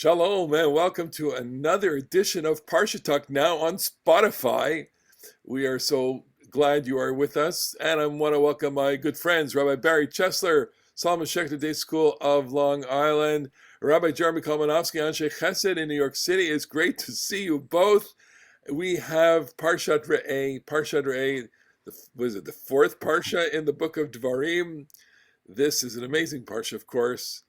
Shalom, and welcome to another edition of Parasha Talk, now on Spotify. We are so glad you are with us, and I want to welcome my good friends, Rabbi Barry Chesler, Solomon Schechter Day School of Long Island, Rabbi Jeremy Kalmanovsky, Anshe Chesed in New York City. It's great to see you both. We have Parasha Re'eh, was it the fourth Parsha in the book of Devarim? This is an amazing Parsha, of course,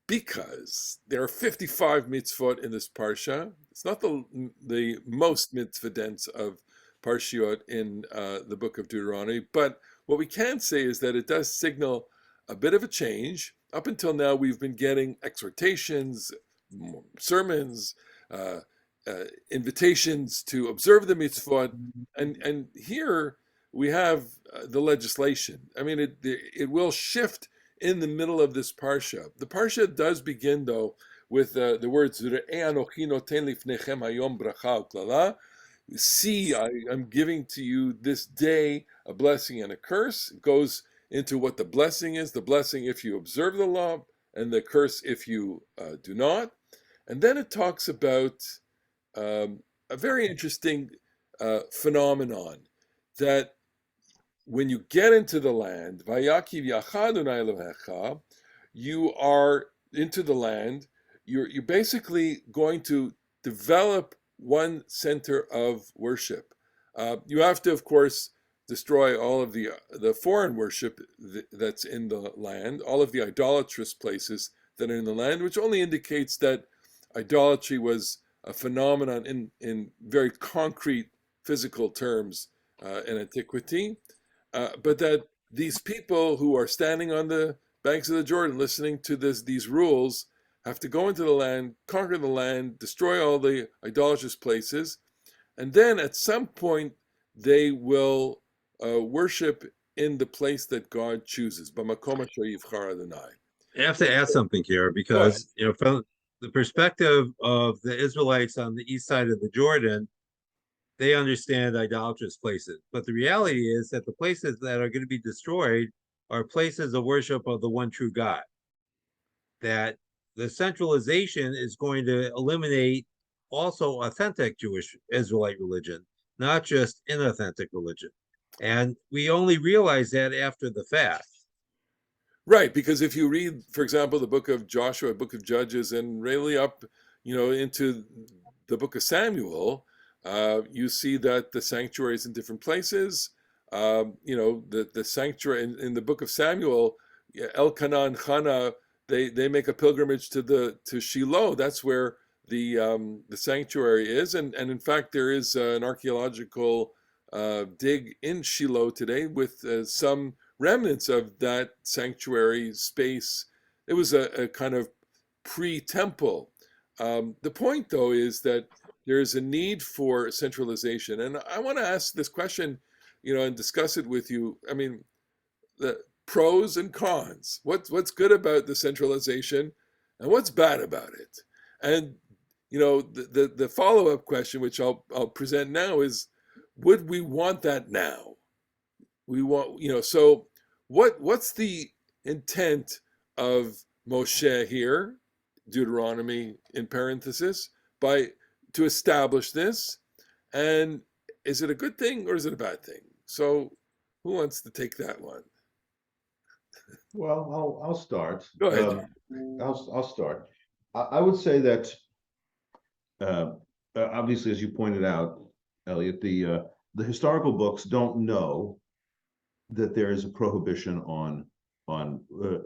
because there are 55 mitzvot in this parsha. It's not the most mitzvah dense of parshiot in the book of Deuteronomy, but what we can say is that it does signal a bit of a change. Up until now, we've been getting exhortations, sermons, invitations to observe the mitzvot, and here we have the legislation. I mean, it will shift in the middle of this parsha. The parsha does begin, though, with the words, see, I'm giving to you this day a blessing and a curse. It goes into what the blessing is, the blessing if you observe the law, and the curse if you do not. And then it talks about a very interesting phenomenon, that when you get into the land, you are into the land, you're basically going to develop one center of worship. You have to, of course, destroy all of the foreign worship that's in the land, all of the idolatrous places that are in the land, which only indicates that idolatry was a phenomenon in very concrete physical terms in antiquity. But that these people who are standing on the banks of the Jordan listening to these rules have to go into the land, conquer the land, destroy all the idolatrous places, and then at some point they will worship in the place that God chooses. B'makom asher yivchar Adonai. I have to add something here, because from the perspective of the Israelites on the east side of the Jordan, they understand idolatrous places. But the reality is that the places that are going to be destroyed are places of worship of the one true God. That the centralization is going to eliminate also authentic Jewish Israelite religion, not just inauthentic religion. And we only realize that after the fact. Right, because if you read, for example, the book of Joshua, book of Judges, and really up, into the book of Samuel, you see that the sanctuary is in different places. The sanctuary in the book of Samuel, Elkanah and Hannah, they make a pilgrimage to Shiloh. That's where the sanctuary is, and in fact there is an archaeological dig in Shiloh today with some remnants of that sanctuary space. It was a kind of pre-temple. The point, though, is that there is a need for centralization. And I want to ask this question, and discuss it with you. I mean, the pros and cons. What's good about the centralization and what's bad about it? And, the follow-up question, which I'll present now, is, would we want that now? We want, so what's the intent of Moshe here, Deuteronomy in parenthesis, to establish this, and is it a good thing or is it a bad thing? So who wants to take that one? Well, I'll start. Go ahead. I'll start. I would say that obviously, as you pointed out, Elliot, the historical books don't know that there is a prohibition on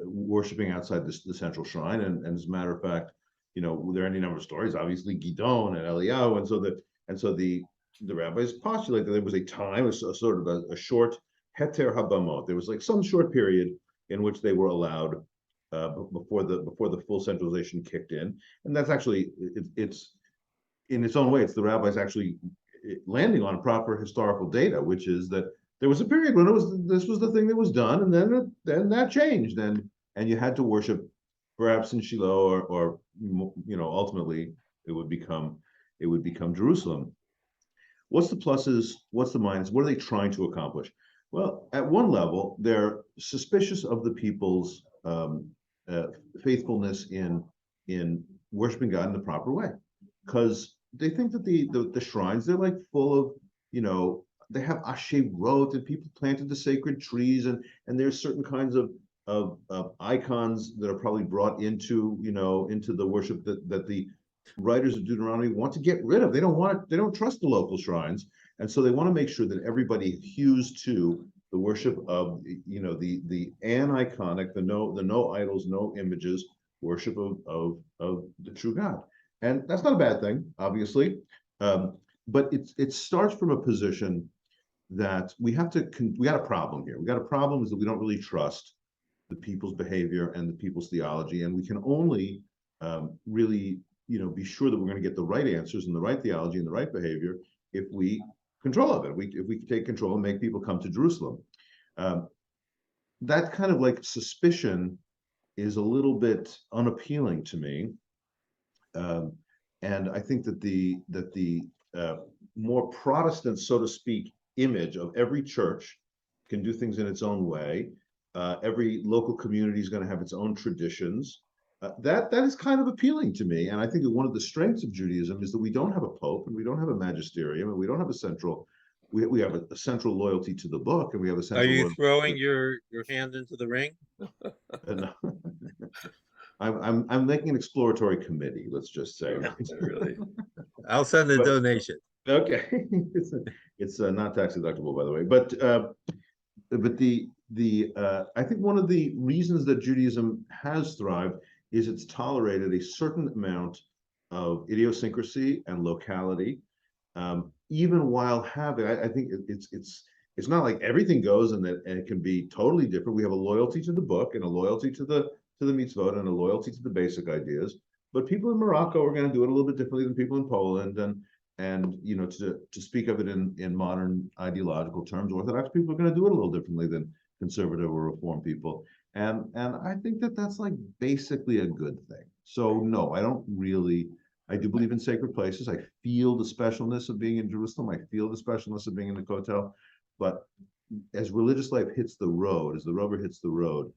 worshiping outside the central shrine, and as a matter of fact, there are any number of stories, obviously Gidon and Eliyahu, and so the rabbis postulate that there was a time, a sort of a short heter habamot. There was like some short period in which they were allowed before the full centralization kicked in, and that's actually it's in its own way, it's the rabbis actually landing on proper historical data, which is that there was a period when this was the thing that was done, and then that changed, and you had to worship perhaps in Shiloh, or ultimately it would become Jerusalem. What's the pluses? What's the minuses? What are they trying to accomplish? Well, at one level, they're suspicious of the people's faithfulness in worshiping God in the proper way, because they think that the shrines, they're like full of, they have asherot, and people planted the sacred trees, and there's certain kinds of icons that are probably brought into into the worship that the writers of Deuteronomy want to get rid of. They don't trust the local shrines, and so they want to make sure that everybody hews to the worship of the aniconic, the no idols, no images worship of the true God. And that's not a bad thing, obviously, but it starts from a position that we got a problem here. We got a problem is that we don't really trust the people's behavior and the people's theology, and we can only really be sure that we're going to get the right answers and the right theology and the right behavior if we control of it. If we take control and make people come to Jerusalem. That kind of like suspicion is a little bit unappealing to me. And I think that the more Protestant, so to speak, image of every church can do things in its own way. Every local community is going to have its own traditions. That is kind of appealing to me. And I think that one of the strengths of Judaism is that we don't have a pope, and we don't have a magisterium, and we don't have a central. We have a central loyalty to the book, and we have a central. Are you loyalty throwing your hand into the ring? and, I'm making an exploratory committee. Let's just say. Really. I'll send a donation. Okay, it's not tax deductible, by the way. But I think one of the reasons that Judaism has thrived is it's tolerated a certain amount of idiosyncrasy and locality, even while having. I think it's not like everything goes and it can be totally different. We have a loyalty to the book and a loyalty to the mitzvot and a loyalty to the basic ideas. But people in Morocco are going to do it a little bit differently than people in Poland, and to speak of it in modern ideological terms, Orthodox people are going to do it a little differently than conservative or reform people, and I think that that's like basically a good thing. So no, I don't really. I do believe in sacred places. I feel the specialness of being in Jerusalem. I feel the specialness of being in the Kotel, but as religious life hits the road, as the rubber hits the road,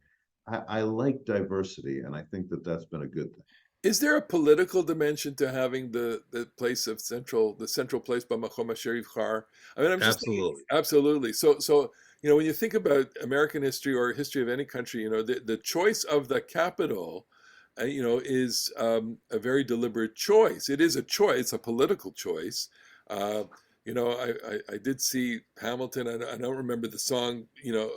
I like diversity, and I think that that's been a good thing. Is there a political dimension to having the place of the central place by Makom Asher Yivchar? I mean, I'm just Absolutely. absolutely. So when you think about American history or history of any country, the choice of the capital, is a very deliberate choice. It is a choice. It's a political choice. I did see Hamilton. I don't remember the song,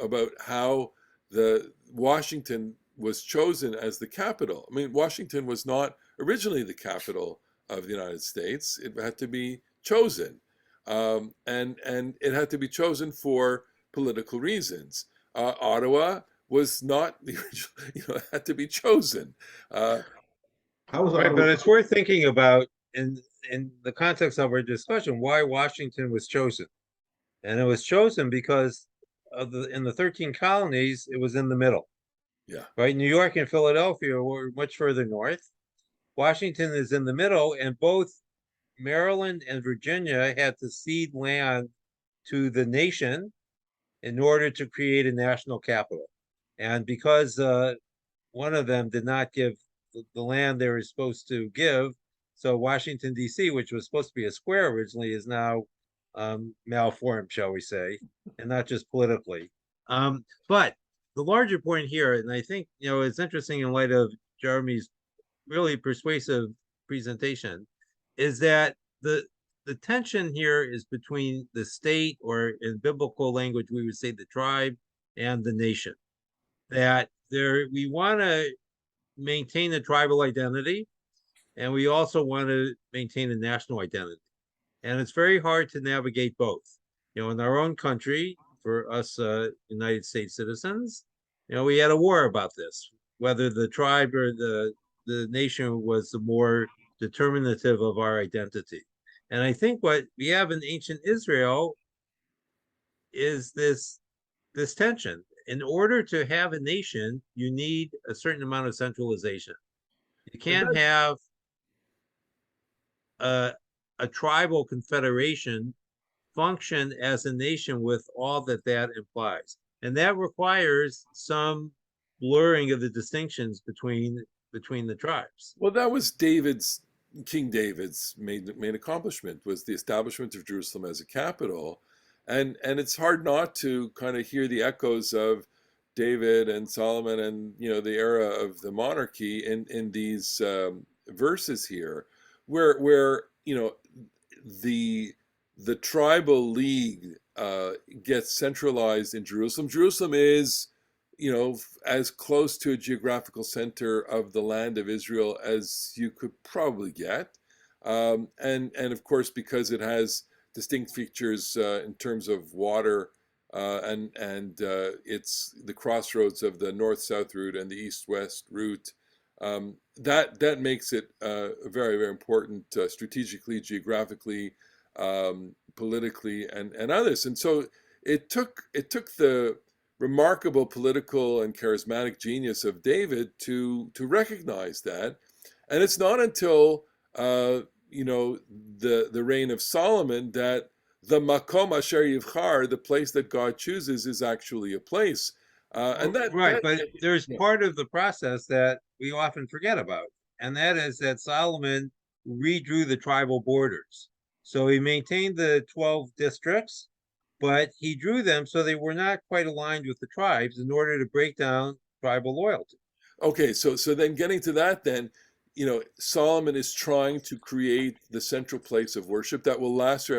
about how the Washington was chosen as the capital. I mean, Washington was not originally the capital of the United States. It had to be chosen, and it had to be chosen for political reasons. Ottawa was not the original; it had to be chosen. How was Right, Ottawa? but it's worth thinking about in the context of our discussion why Washington was chosen, and it was chosen because in the 13 colonies it was in the middle. Yeah. Right, New York and Philadelphia were much further north. Washington is in the middle, and both Maryland and Virginia had to cede land to the nation in order to create a national capital. And because one of them did not give the land they were supposed to give, so Washington, D.C., which was supposed to be a square originally, is now malformed, shall we say, and not just politically. But the larger point here, and I think it's interesting in light of Jeremy's really persuasive presentation, is that the tension here is between the state, or in biblical language we would say the tribe, and the nation. That we want to maintain a tribal identity, and we also want to maintain a national identity. And it's very hard to navigate both. In our own country, for us United States citizens, we had a war about this, whether the tribe or the nation was the more determinative of our identity. And I think what we have in ancient Israel is this tension. In order to have a nation, you need a certain amount of centralization. You can't have a tribal confederation function as a nation with all that implies. And that requires some blurring of the distinctions between between the tribes. Well, that was King David's main accomplishment, was the establishment of Jerusalem as a capital, and it's hard not to kind of hear the echoes of David and Solomon and the era of the monarchy in these verses here, where the tribal league gets centralized in Jerusalem. Jerusalem is as close to a geographical center of the land of Israel as you could probably get. And of course, because it has distinct features in terms of water, and it's the crossroads of the north-south route and the east-west route, that makes it very, very important strategically, geographically, politically, and others. And so it took the remarkable political and charismatic genius of David to recognize that. And it's not until the reign of Solomon that the Makom Asher Yivchar, the place that God chooses, is actually a place. And but there's part of the process that we often forget about, and that is that Solomon redrew the tribal borders. So he maintained the 12 districts, but he drew them so they were not quite aligned with the tribes in order to break down tribal loyalty. Okay, so then getting to that, then, Solomon is trying to create the central place of worship that will last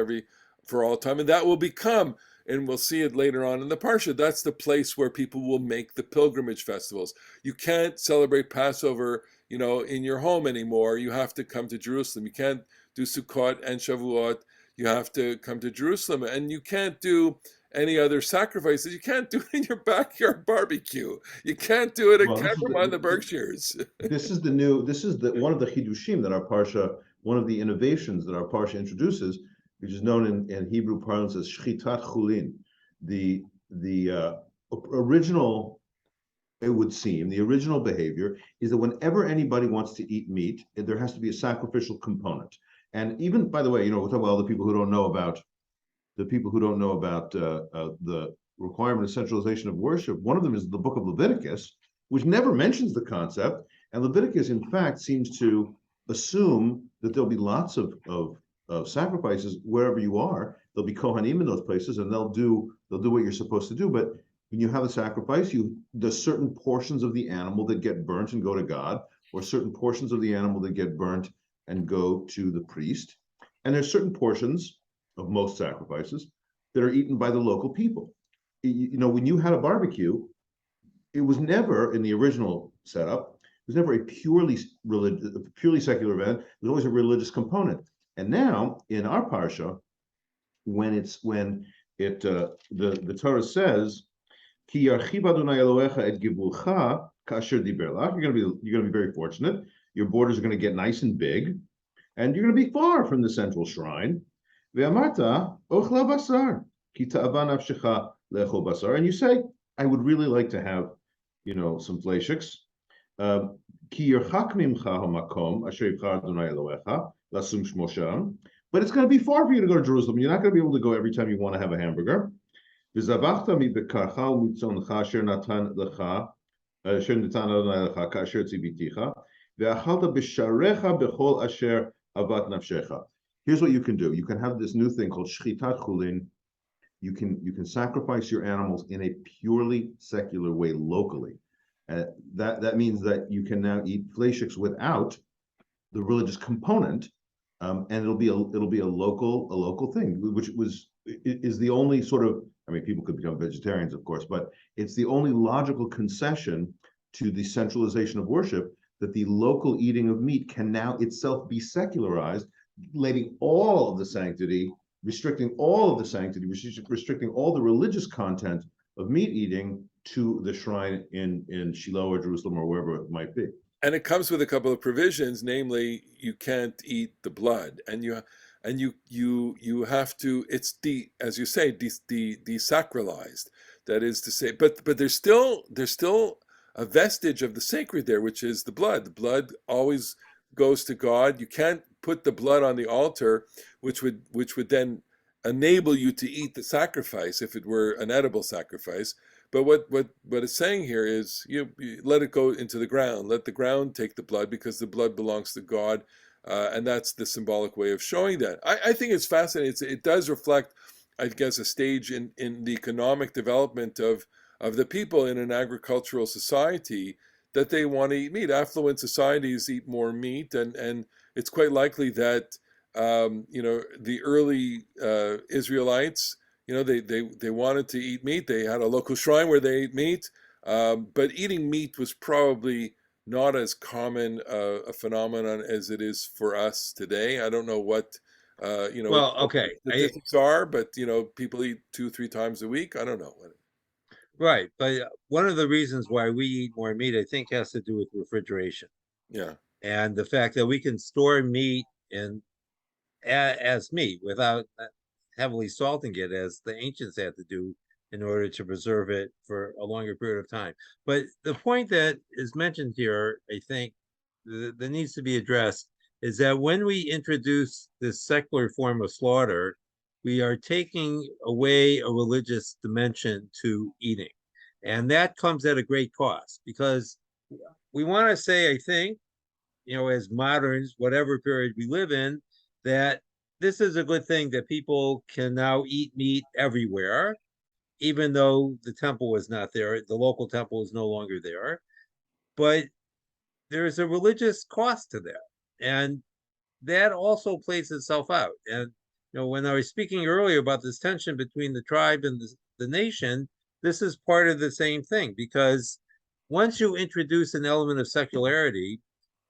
for all time, and that will become, and we'll see it later on in the Parsha, that's the place where people will make the pilgrimage festivals. You can't celebrate Passover, in your home anymore. You have to come to Jerusalem. You can't do Sukkot and Shavuot. You have to come to Jerusalem, and you can't do any other sacrifices. You can't do it in your backyard barbecue. You can't do it at Kefram on the Berkshires. This is one of the chidushim that our parsha, one of the innovations that our parsha introduces, which is known in Hebrew parlance as shchitat chulin. The original, it would seem, the original behavior is that whenever anybody wants to eat meat, there has to be a sacrificial component. And even, by the way, we're talking about all the people who don't know about the requirement of centralization of worship. One of them is the book of Leviticus, which never mentions the concept. And Leviticus, in fact, seems to assume that there'll be lots of sacrifices wherever you are. There'll be Kohanim in those places, and they'll do what you're supposed to do. But when you have a sacrifice, there's certain portions of the animal that get burnt and go to God, or certain portions of the animal that get burnt and go to the priest. And there's certain portions of most sacrifices that are eaten by the local people. When you had a barbecue, it was never, in the original setup, it was never a purely secular event. There was always a religious component. And now in our parsha, when the Torah says, "Ki yarchiv Adonai Elohecha et givulcha kasher diber lach," you're going to be very fortunate. Your borders are going to get nice and big, and you're going to be far from the central shrine. Ve'amarta ochla basar ki ta'ava nafshecha le'echol basar, and you say, I would really like to have, some fleishiks. Ki yerchak mimcha hamakom asher yivchar Adonai Elohecha lasum shmo sham. But it's going to be far for you to go to Jerusalem. You're not going to be able to go every time you want to have a hamburger. V'zavachta mi bekarcha u'mitzoncha asher natan lecha asher natan Adonai lecha kasher tziviticha ve'achalta b'sharecha b'chol asher avat nafshecha. Here's what you can do. You can have this new thing called shchitat chulin. You can sacrifice your animals in a purely secular way locally. That means that you can now eat fleishiks without the religious component, and it'll be a local thing, which is the only sort of, people could become vegetarians, of course, but it's the only logical concession to the centralization of worship, that the local eating of meat can now itself be secularized, restricting all of the sanctity, restricting all the religious content of meat eating to the shrine in Shiloh or Jerusalem or wherever it might be. And it comes with a couple of provisions, namely, you can't eat the blood, and you have to. It's as you say, desacralized. That is to say, but there's still a vestige of the sacred there, which is the blood. The blood always goes to God. You can't put the blood on the altar, which would then enable you to eat the sacrifice if it were an edible sacrifice. But what it's saying here is you let it go into the ground, let the ground take the blood, because the blood belongs to God, and that's the symbolic way of showing that. I think it's fascinating. It does reflect, I guess, a stage in the economic development of the people in an agricultural society, that they want to eat meat. Affluent societies eat more meat, and it's quite likely that the early Israelites, they wanted to eat meat. They had a local shrine where they ate meat, but eating meat was probably not as common a phenomenon as it is for us today. I don't know what Well, what the okay, statistics are, but people eat 2-3 times a week. I don't know. right, but one of the reasons why we eat more meat, I think, has to do with refrigeration Yeah, and the fact that we can store meat in as meat without heavily salting it, as the ancients had to do in order to preserve it for a longer period of time. But the point that is mentioned here, I think, that needs to be addressed is that when we introduce this secular form of slaughter, we are taking away a religious dimension to eating. And that comes at a great cost, because we want to say, I think, as moderns, whatever period we live in, that this is a good thing that people can now eat meat everywhere, even though the temple is not there. The local temple is no longer there. But there's a religious cost to that. And that also plays itself out. And when I was speaking earlier about this tension between the tribe and the nation, this is part of the same thing, because once you introduce an element of secularity,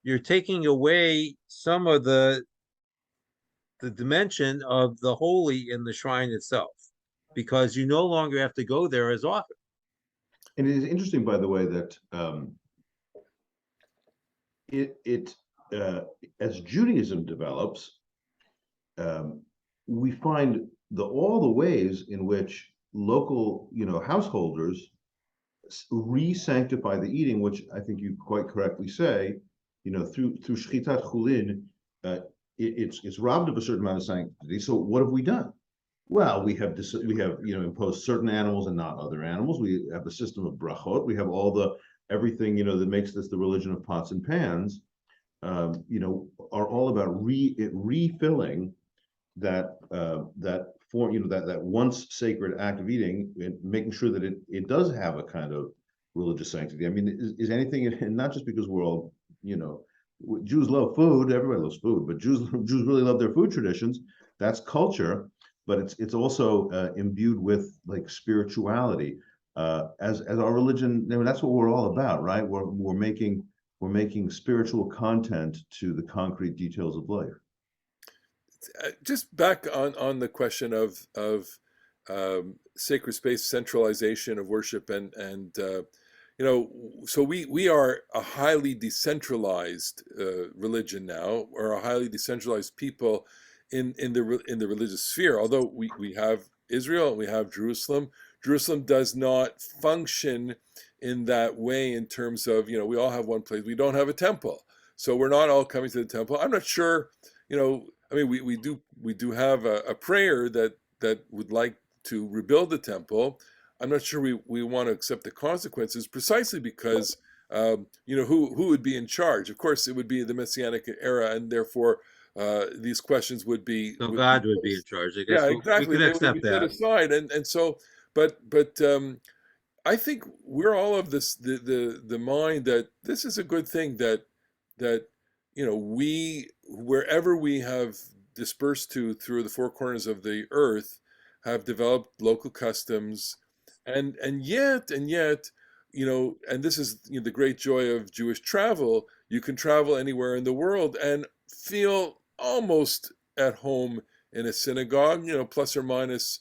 you're taking away some of the dimension of the holy in the shrine itself, because you no longer have to go there as often. And it is interesting, by the way, that it as Judaism develops, we find all the ways in which local, householders re-sanctify the eating, which I think you quite correctly say, through shchitat chulin, it's robbed of a certain amount of sanctity. So what have we done? Well, we have imposed certain animals and not other animals. We have the system of brachot. We have everything that makes this the religion of pots and pans. Are all about refilling that form, that once sacred act of eating, and making sure that it does have a kind of religious sanctity. I mean, is anything, and not just because we're all, Jews love food, everybody loves food, but Jews really love their food traditions. That's culture, but it's also imbued with like spirituality. As our religion, I mean, that's what we're all about, right? We're making spiritual content to the concrete details of life. Just back on the question of sacred space centralization of worship, and so we are a highly decentralized religion now, or a highly decentralized people in the religious sphere. Although we have Israel and we have Jerusalem, Jerusalem does not function in that way, in terms of we all have one place. We don't have a temple, so we're not all coming to the temple. I'm not sure. I mean, we do have a prayer that would like to rebuild the temple. I'm not sure we want to accept the consequences, precisely because who would be in charge? Of course, it would be the Messianic era, and therefore these questions would be So God would be in charge. I guess yeah, we exactly. could They would accept be set that. aside, and so, but I think we're all of the mind that this is a good thing, that we, wherever we have dispersed to through the four corners of the earth, have developed local customs, and yet and this is the great joy of Jewish travel. You can travel anywhere in the world and feel almost at home in a synagogue, plus or minus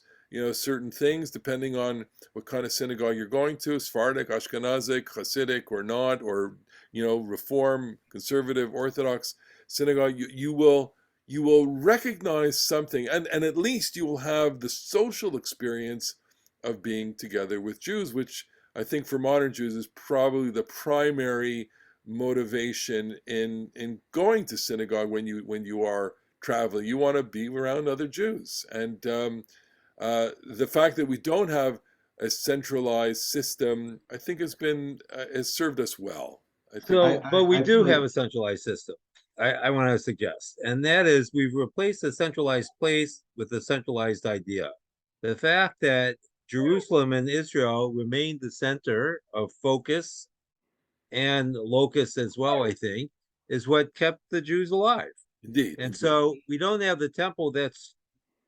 certain things, depending on what kind of synagogue you're going to, Sephardic, Ashkenazic, Hasidic or not, or Reform, Conservative, Orthodox synagogue. You will recognize something, and at least you will have the social experience of being together with Jews, which I think for modern Jews is probably the primary motivation in going to synagogue when you are traveling. You want to be around other Jews, and the fact that we don't have a centralized system, I think has served us well. I think. So, but we I do feel have like a centralized system. I want to suggest, and that is we've replaced a centralized place with a centralized idea. The fact that Jerusalem and Israel remained the center of focus and locus as well, I think, is what kept the Jews alive. Indeed, And indeed. so we don't have the temple, that's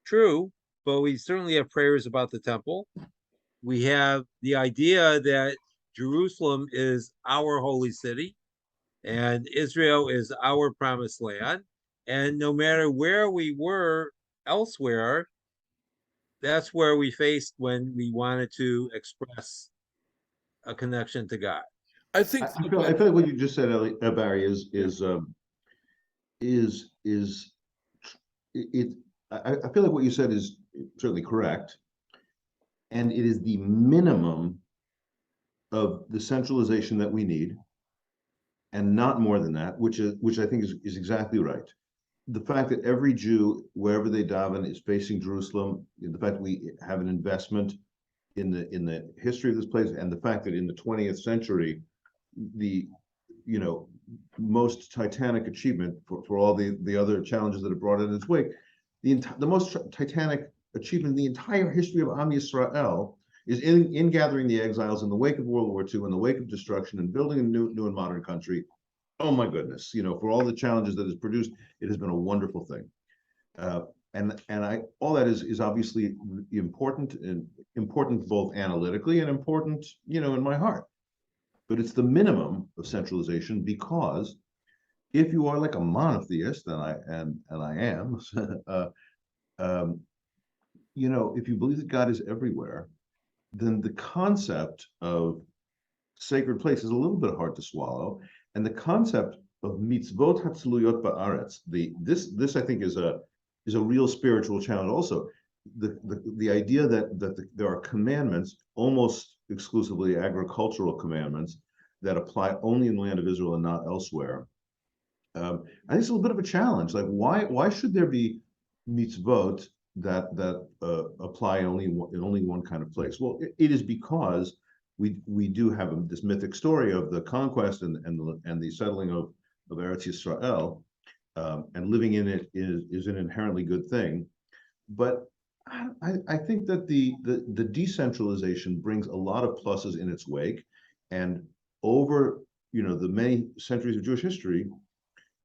true, but we certainly have prayers about the temple. We have the idea that Jerusalem is our holy city and Israel is our promised land. And no matter where we were elsewhere, that's where we faced when we wanted to express a connection to God. I think I feel like what you just said, Barry, is it. I feel like what you said is certainly correct, and it is the minimum of the centralization that we need, and not more than that, which I think is exactly right. The fact that every Jew, wherever they daven, is facing Jerusalem, the fact that we have an investment in the history of this place, and the fact that in the 20th century, the you know most titanic achievement for all the other challenges that have brought in its wake, the most titanic achievement in the entire history of Am Yisrael is in gathering the exiles in the wake of World War II, in the wake of destruction, and building a new and modern country. Oh my goodness, for all the challenges that it's produced, it has been a wonderful thing. And I all that is obviously important, and important both analytically and important, in my heart. But it's the minimum of centralization, because if you are like a monotheist, and I am, um, if you believe that God is everywhere, then the concept of sacred place is a little bit hard to swallow, and the concept of mitzvot hatzluyot ba'aretz, this I think is a real spiritual challenge also. The idea that there are commandments, almost exclusively agricultural commandments, that apply only in the land of Israel and not elsewhere. I think it's a little bit of a challenge. Like, why should there be mitzvot that apply in only one kind of place? Well, it is because we do have this mythic story of the conquest and the settling of Eretz Yisrael, and living in it is an inherently good thing. But I think that the decentralization brings a lot of pluses in its wake, and over the many centuries of Jewish history,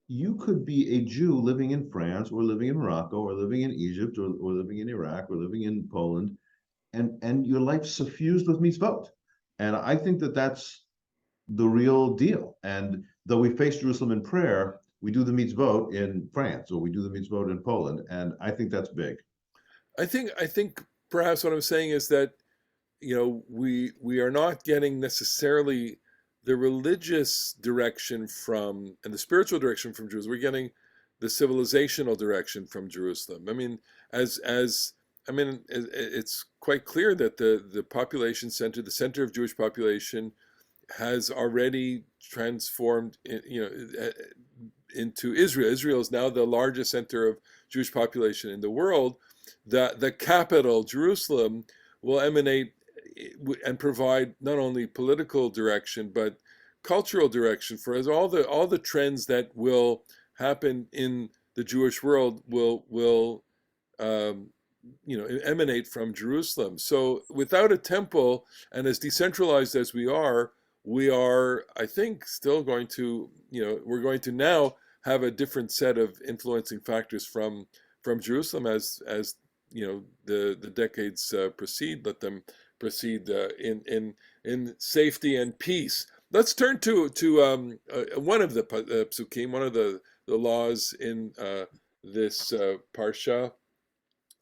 you could be a Jew living in France, or living in Morocco, or living in Egypt, or living in Iraq, or living in Poland, and your life suffused with mitzvot. And I think that that's the real deal. And though we face Jerusalem in prayer, we do the mitzvot in France, or we do the mitzvot in Poland, and I think that's big. I think perhaps what I'm saying is that we are not getting necessarily the religious direction from and the spiritual direction from Jerusalem. We're getting the civilizational direction from Jerusalem. I mean, it's quite clear that the population center, the center of Jewish population, has already transformed, into Israel. Israel is now the largest center of Jewish population in the world. The capital, Jerusalem, will emanate and provide not only political direction but cultural direction for us. All the trends that will happen in the Jewish world will emanate from Jerusalem. So without a temple, and as decentralized as we are, I think, still going to, we're going to now have a different set of influencing factors from Jerusalem as the decades proceed. Let them proceed in safety and peace. Let's turn to one of the psukim, one of the laws in this parsha,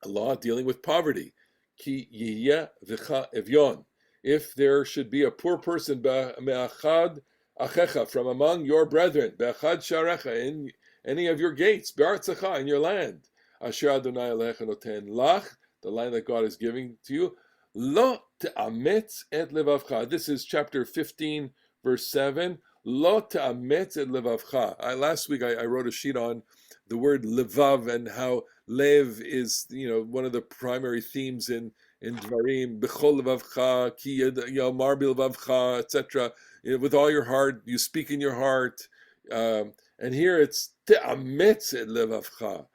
a law dealing with poverty. Ki yiyeh v'cha evyon. If there should be a poor person, me'achad achecha, from among your brethren, be'achad sharecha, in any of your gates, be'artzecha, in your land, asher Adonai Elohecha noten lach, the land that God is giving to you, lo te'ametz et levavcha. This is chapter 15, verse 7. Lo te'ametz et levavcha. Last week I wrote a sheet on the word levav, and how lev is one of the primary themes in in Dvarim, B'chol levavcha, ki yomar bilvavcha, etc. With all your heart, you speak in your heart. And here it's te'ametz et levavcha,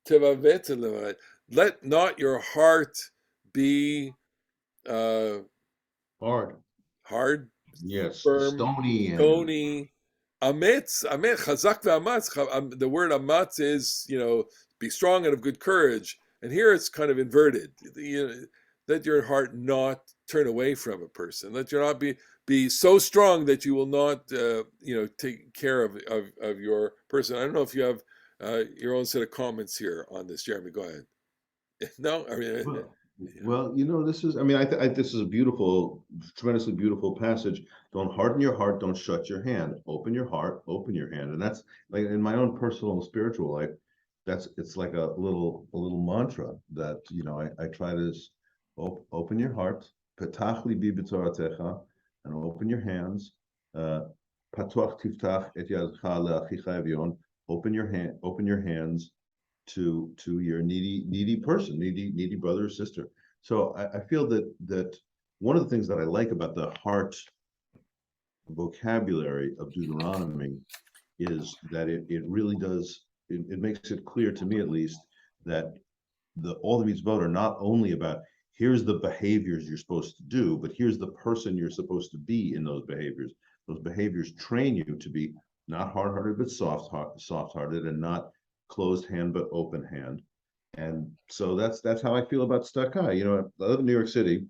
tevavet et levavcha. Let not your heart be uh, Hard. hard, Yes. firm, Stony and stony. Ametz, chazak ve'amatz. The word amatz is, be strong and of good courage. And here it's kind of inverted. Let your heart not turn away from a person. Let your not be so strong that you will not, take care of your person. I don't know if you have your own set of comments here on this, Jeremy. Go ahead. No, I mean, well, yeah. this is. I mean, this is a beautiful, tremendously beautiful passage. Don't harden your heart. Don't shut your hand. Open your heart. Open your hand. And that's like in my own personal spiritual life. It's like a little mantra that I try to open your heart. Petach libi b'toratecha, and open your hands. Patuach tiftach et yadcha le'achicha evyon. Open your hands to your needy person, needy brother or sister. So I feel that one of the things that I like about the heart vocabulary of Deuteronomy is that it really does it makes it clear to me at least that all the mitzvot are not only about here's the behaviors you're supposed to do, but here's the person you're supposed to be in those behaviors. Those behaviors train you to be not hard-hearted but soft-hearted, and not closed hand but open hand. And so that's how I feel about tzedakah. I live in New York City.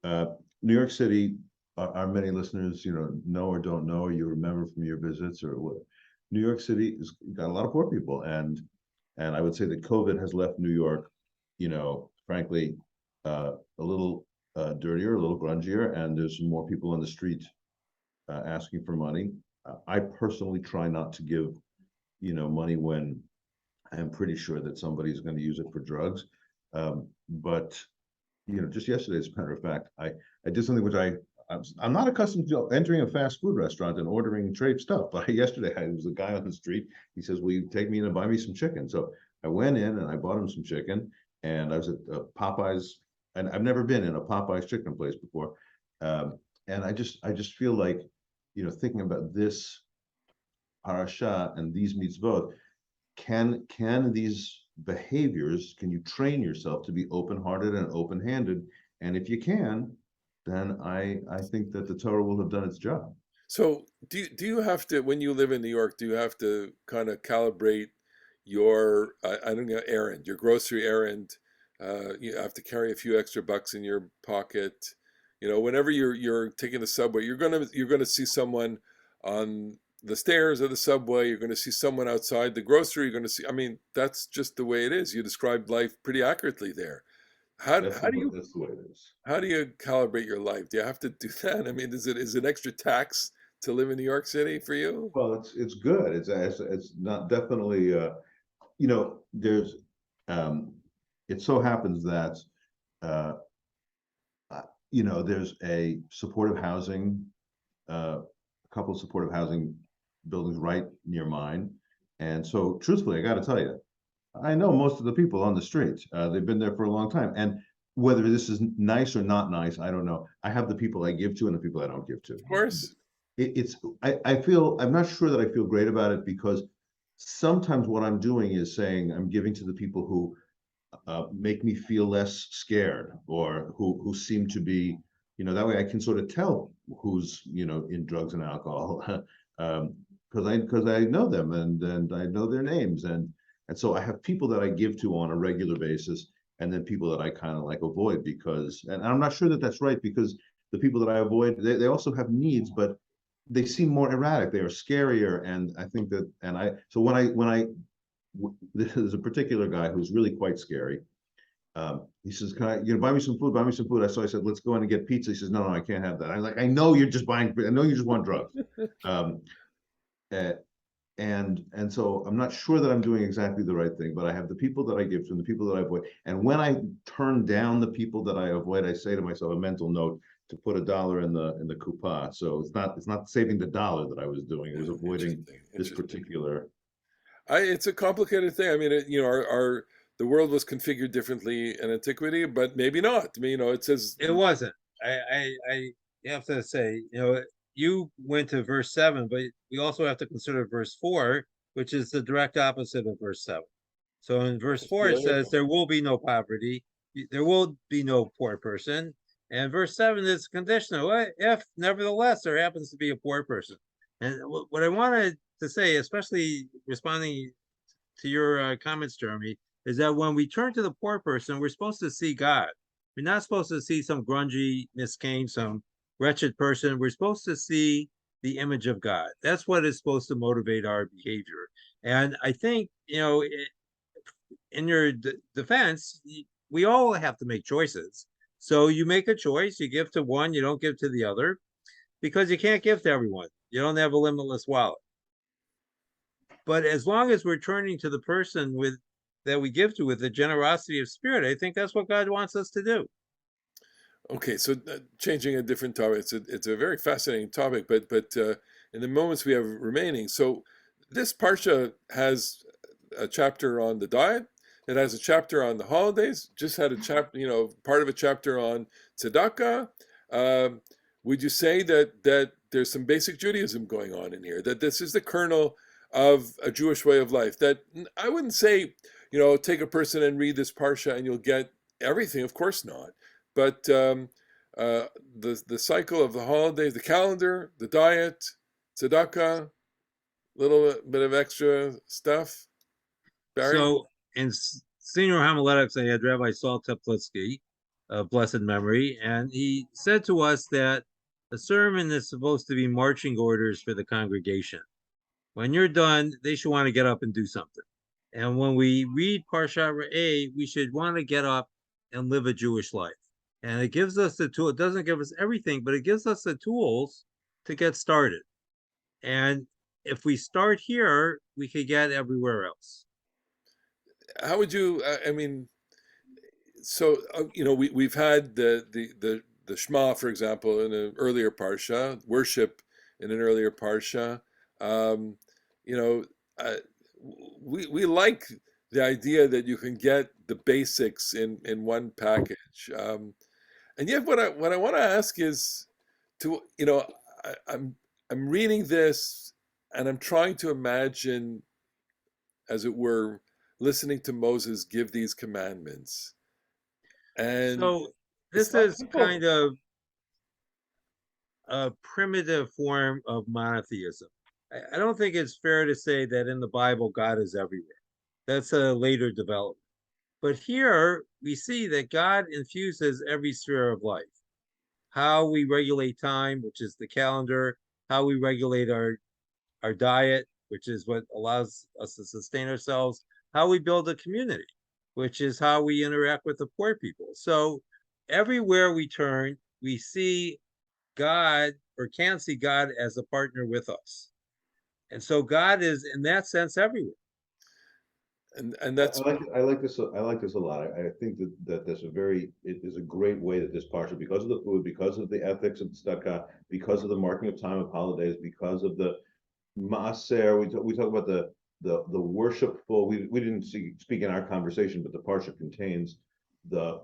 New York City, our many listeners, know or don't know, or you remember from your visits or what. New York City has got a lot of poor people, and I would say that COVID has left New York, frankly, a little dirtier, a little grungier, and there's more people on the street asking for money. I personally try not to give, money when I'm pretty sure that somebody's going to use it for drugs. But just yesterday, as a matter of fact, I did something which I'm not accustomed to entering a fast food restaurant and ordering trade stuff. But yesterday, I was a guy on the street. He says, "Will you take me in and buy me some chicken?" So I went in and I bought him some chicken. And I was at Popeyes, and I've never been in a Popeyes chicken place before. And I just feel like, thinking about this parasha and these mitzvot, can these behaviors, can you train yourself to be open-hearted and open-handed? And if you can, then I think that the Torah will have done its job. So do you have to, when you live in New York, do you have to kind of calibrate your I don't know, errand, your grocery errand? You have to carry a few extra bucks in your pocket. Whenever you're taking the subway, you're gonna see someone on the stairs of the subway. You're gonna see someone outside the grocery. You're gonna see. I mean, that's just the way it is. You described life pretty accurately there. How That's how do you that's the way it is. how do you calibrate your life? Do you have to do that? I mean, is it an extra tax to live in New York City for you? Well, it's good. It's not definitely there's it so happens that uh there's a supportive housing, a couple of supportive housing buildings right near mine. And so truthfully, I got to tell you, I know most of the people on the street. They've been there for a long time. And whether this is nice or not nice, I don't know. I have the people I give to and the people I don't give to. Of course. I'm not sure that I feel great about it, because sometimes what I'm doing is saying I'm giving to the people who make me feel less scared, or who seem to be, that way I can sort of tell who's, in drugs and alcohol, because I know them, and I know their names, and so I have people that I give to on a regular basis, and then people that I kind of like avoid, because, and I'm not sure that that's right, because the people that I avoid, they also have needs, but they seem more erratic. They are scarier, and I think that, so there's a particular guy who's really quite scary. He says, "Can I, buy me some food? Buy me some food." So I said, "Let's go in and get pizza." He says, "No, I can't have that." I'm like, "I know you're just buying. I know you just want drugs." Um, uh, and so I'm not sure that I'm doing exactly the right thing, but I have the people that I give to and the people that I avoid. And when I turn down the people that I avoid, I say to myself a mental note to put $1 in the coupon. So it's not saving the dollar that I was doing. It was avoiding this particular. It's a complicated thing. I mean, the world was configured differently in antiquity, but maybe not. I mean, it says It wasn't. I have to say, you went to verse 7, but we also have to consider verse 4, which is the direct opposite of verse 7. So in verse 4, it says, there will be no poverty, there will be no poor person. And verse 7 is conditional. If, nevertheless, there happens to be a poor person. And what I wanted to say, especially responding to your comments, Jeremy, is that when we turn to the poor person, we're supposed to see God. We're not supposed to see some grungy Miss Kane, some wretched person. We're supposed to see the image of God. That's what is supposed to motivate our behavior. And I think, in your defense, we all have to make choices. So you make a choice, you give to one, you don't give to the other, because you can't give to everyone. You don't have a limitless wallet. But as long as we're turning to the person that we give to with the generosity of spirit, I think that's what God wants us to do. Okay, so changing a different topic, it's a very fascinating topic, but in the moments we have remaining, so this parsha has a chapter on the diet. It has a chapter on the holidays. Just had a chapter, part of a chapter on tzedakah. Would you say that there's some basic Judaism going on in here? That this is the kernel of a Jewish way of life? That I wouldn't say, take a person and read this parsha and you'll get everything. Of course not. But the cycle of the holidays, the calendar, the diet, tzedakah, little bit of extra stuff. Barry? So in senior homiletics, I had Rabbi Saul Teplitsky, of blessed memory, and he said to us that a sermon is supposed to be marching orders for the congregation. When you're done, they should want to get up and do something. And when we read Parasha Re'eh, we should want to get up and live a Jewish life. And it gives us the tool. It doesn't give us everything, but it gives us the tools to get started. And if we start here, we could get everywhere else. How would you? So we've had the Shema, for example, in an earlier parsha, worship in an earlier parsha. We like the idea that you can get the basics in one package. And yet, what I want to ask is, I'm reading this and I'm trying to imagine, as it were, listening to Moses give these commandments. And so this is kind of a primitive form of monotheism. I don't think it's fair to say that in the Bible, God is everywhere. That's a later development. But here we see that God infuses every sphere of life. How we regulate time, which is the calendar, how we regulate our diet, which is what allows us to sustain ourselves, how we build a community, which is how we interact with the poor people. So everywhere we turn, we see God, or can see God, as a partner with us. And so God is, in that sense, everywhere. And that's I like this a lot. I think that it is a great way that this parsha, because of the food, because of the ethics of the tzedakah, because of the marking of time of holidays, because of the maaser. We talk about the worshipful. We didn't speak in our conversation, but the parsha contains the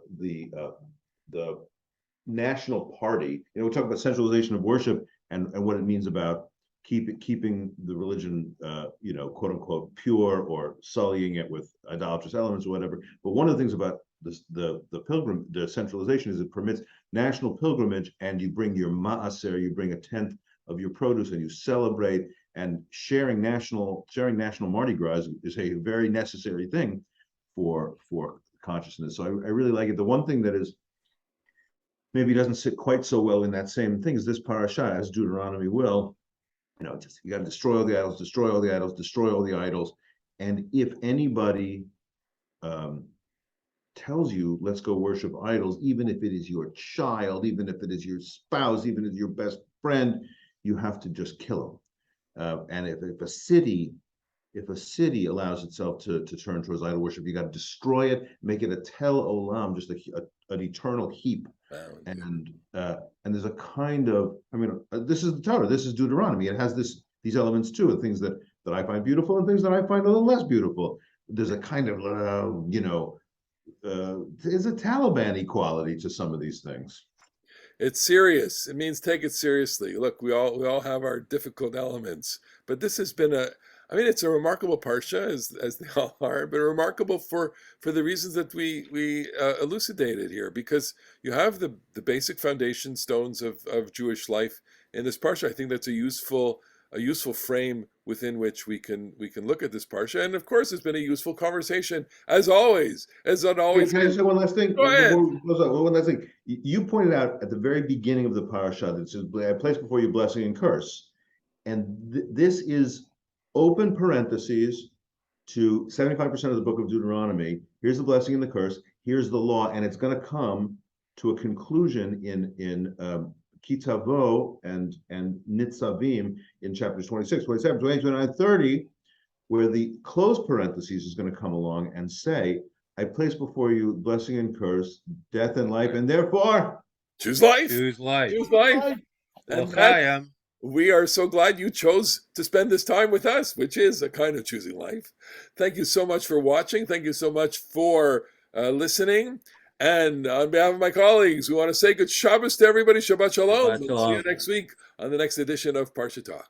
national party. We talk about centralization of worship and what it means about keeping the religion, quote unquote, pure, or sullying it with idolatrous elements or whatever. But one of the things about this, the centralization, is it permits national pilgrimage, and you bring your maaser, you bring a tenth of your produce, and you celebrate. And sharing national Mardi Gras is a very necessary thing for consciousness. So I really like it. The one thing that is maybe doesn't sit quite so well in that same thing is this parasha, as Deuteronomy will. You got to destroy all the idols, destroy all the idols, destroy all the idols. And if anybody tells you, let's go worship idols, even if it is your child, even if it is your spouse, even if it's your best friend, you have to just kill them. And if a city allows itself to turn towards idol worship, you got to destroy it, make it a tel olam, just an eternal heap. And there's a kind of, this is the Torah, this is Deuteronomy. It has these elements too, of things that I find beautiful and things that I find a little less beautiful. there's a kind of there's a Taliban equality to some of these things. It's serious. It means take it seriously. Look, we all have our difficult elements, but this has been it's a remarkable parsha, as they all are, but remarkable for the reasons that we elucidated here, because you have the basic foundation stones of Jewish life in this parsha. I think that's a useful frame within which we can look at this parsha, and of course, it's been a useful conversation as always. Can I say one last thing? Go ahead. One last thing. You pointed out at the very beginning of the parasha that says, "I place before you blessing and curse," and this is open parentheses to 75% of the book of Deuteronomy. Here's the blessing and the curse. Here's the law, and it's going to come to a conclusion in Kitavo and Nitzavim in chapters 26, 27, 28, 29, 30, where the closed parentheses is going to come along and say, I place before you blessing and curse, death and life, and therefore choose life. Choose life. Choose life. And we are so glad you chose to spend this time with us, which is a kind of choosing life. Thank you so much for watching. Thank you so much for listening. And on behalf of my colleagues, we want to say good Shabbos to everybody. Shabbat Shalom. Shabbat Shalom. We'll see you next week on the next edition of Parasha Talk.